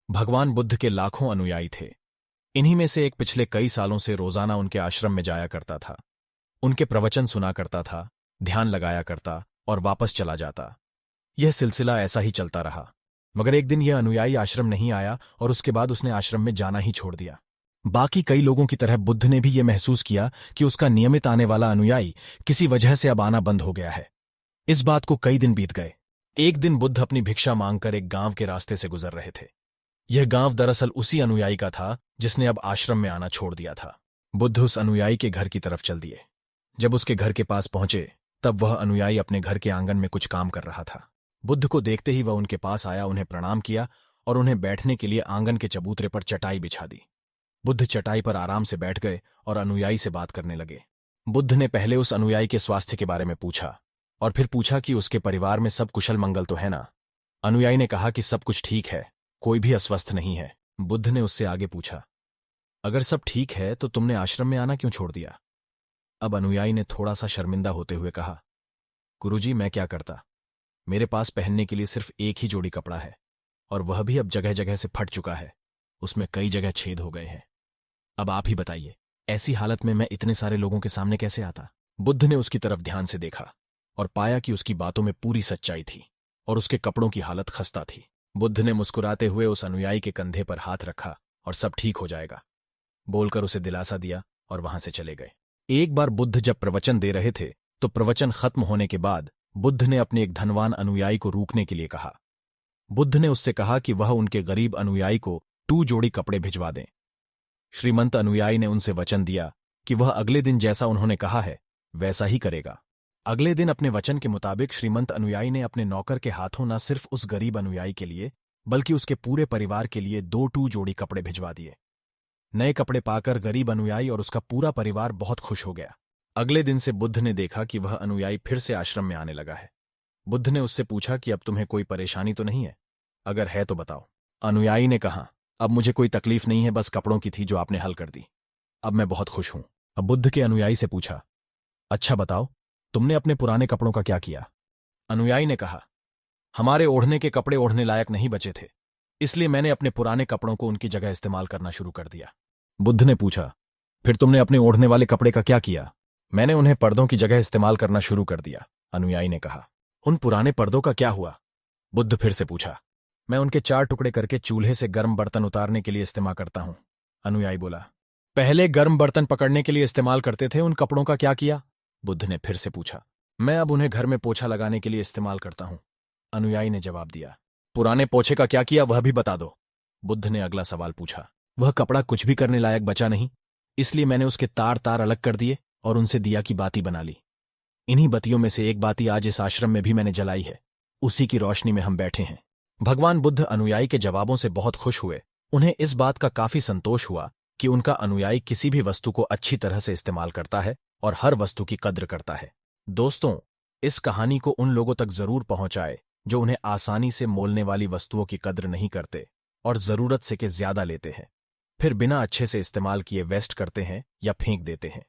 भगवान बुद्ध के लाखों अनुयायी थे। इन्हीं में से एक पिछले कई सालों से रोजाना उनके आश्रम में जाया करता था। उनके प्रवचन सुना करता था, ध्यान लगाया करता और वापस चला जाता। यह सिलसिला ऐसा ही चलता रहा। मगर एक दिन यह अनुयायी आश्रम नहीं आया और उसके बाद उसने आश्रम में जाना ही छोड़ दिया। बाकी कई लोगों की तरह बुद्ध ने भी यह महसूस किया कि उसका नियमित आने वाला अनुयायी किसी वजह से अब आना बंद हो गया है। इस बात को कई दिन बीत गए। एक दिन बुद्ध अपनी भिक्षा मांगकर एक गांव के रास्ते से गुजर रहे थे। यह गांव दरअसल उसी अनुयायी का था जिसने अब आश्रम में आना छोड़ दिया था। बुद्ध उस अनुयायी के घर की तरफ चल दिए। जब उसके घर के पास पहुंचे तब वह अनुयायी अपने घर के आंगन में कुछ काम कर रहा था। बुद्ध को देखते ही वह उनके पास आया, उन्हें प्रणाम किया और उन्हें बैठने के लिए आंगन के चबूतरे पर चटाई बिछा दी। बुद्ध चटाई पर आराम से बैठ गए और अनुयायी से बात करने लगे। बुद्ध ने पहले उस अनुयायी के स्वास्थ्य के बारे में पूछा और फिर पूछा कि उसके परिवार में सब कुशल मंगल तो है ना। अनुयायी ने कहा कि सब कुछ ठीक है, कोई भी अस्वस्थ नहीं है। बुद्ध ने उससे आगे पूछा, अगर सब ठीक है तो तुमने आश्रम में आना क्यों छोड़ दिया? अब अनुयायी ने थोड़ा सा शर्मिंदा होते हुए कहा, गुरुजी, मैं क्या करता, मेरे पास पहनने के लिए सिर्फ एक ही जोड़ी कपड़ा है और वह भी अब जगह जगह से फट चुका है, उसमें कई जगह छेद हो गए हैं। अब आप ही बताइए, ऐसी हालत में मैं इतने सारे लोगों के सामने कैसे आता? बुद्ध ने उसकी तरफ ध्यान से देखा और पाया कि उसकी बातों में पूरी सच्चाई थी और उसके कपड़ों की हालत खस्ता थी। बुद्ध ने मुस्कुराते हुए उस अनुयायी के कंधे पर हाथ रखा और सब ठीक हो जाएगा बोलकर उसे दिलासा दिया और वहां से चले गए। एक बार बुद्ध जब प्रवचन दे रहे थे तो प्रवचन खत्म होने के बाद बुद्ध ने अपने एक धनवान अनुयायी को रोकने के लिए कहा। बुद्ध ने उससे कहा कि वह उनके गरीब अनुयायी को 2 जोड़ी कपड़े भिजवा दें। श्रीमंत अनुयायी ने उनसे वचन दिया कि वह अगले दिन जैसा उन्होंने कहा है वैसा ही करेगा। अगले दिन अपने वचन के मुताबिक श्रीमंत अनुयायी ने अपने नौकर के हाथों न सिर्फ उस गरीब अनुयायी के लिए बल्कि उसके पूरे परिवार के लिए 2 जोड़ी कपड़े भिजवा दिए। नए कपड़े पाकर गरीब अनुयायी और उसका पूरा परिवार बहुत खुश हो गया। अगले दिन से बुद्ध ने देखा कि वह अनुयायी फिर से आश्रम में आने लगा है। बुद्ध ने उससे पूछा कि अब तुम्हें कोई परेशानी तो नहीं है? अगर है तो बताओ। अनुयायी ने कहा, अब मुझे कोई तकलीफ नहीं है, बस कपड़ों की थी जो आपने हल कर दी। अब मैं बहुत खुश हूं। अब बुद्ध के अनुयायी से पूछा, अच्छा बताओ, तुमने अपने पुराने कपड़ों का क्या किया? अनुयायी ने कहा, हमारे ओढ़ने के कपड़े ओढ़ने लायक नहीं बचे थे, इसलिए मैंने अपने पुराने कपड़ों को उनकी जगह इस्तेमाल करना शुरू कर दिया। बुद्ध ने पूछा, फिर तुमने अपने ओढ़ने वाले कपड़े का क्या किया? मैंने उन्हें पर्दों की जगह इस्तेमाल करना शुरू कर दिया। अनुयायी ने कहा, उन पुराने पर्दों का क्या हुआ? बुद्ध फिर से पूछा, मैं उनके 4 टुकड़े करके चूल्हे से गर्म बर्तन उतारने के लिए इस्तेमाल करता हूं। अनुयायी बोला, पहले गर्म बर्तन पकड़ने के लिए इस्तेमाल करते थे, उन कपड़ों का क्या किया? बुद्ध ने फिर से पूछा, मैं अब उन्हें घर में पोछा लगाने के लिए इस्तेमाल करता हूं। अनुयायी ने जवाब दिया, पुराने पोछे का क्या किया वह भी बता दो। बुद्ध ने अगला सवाल पूछा, वह कपड़ा कुछ भी करने लायक बचा नहीं, इसलिए मैंने उसके तार तार अलग कर दिए और उनसे दिया की बाती बना ली। इन्हीं बत्तियों में से एक बाती आज इस आश्रम में भी मैंने जलाई है, उसी की रोशनी में हम बैठे हैं। भगवान बुद्ध अनुयायी के जवाबों से बहुत खुश हुए। उन्हें इस बात का काफी संतोष हुआ कि उनका अनुयायी किसी भी वस्तु को अच्छी तरह से इस्तेमाल करता है और हर वस्तु की कद्र करता है। दोस्तों, इस कहानी को उन लोगों तक जरूर पहुंचाए जो उन्हें आसानी से मोलने वाली वस्तुओं की कद्र नहीं करते और जरूरत से के ज्यादा लेते हैं, फिर बिना अच्छे से इस्तेमाल किए वेस्ट करते हैं या फेंक देते हैं।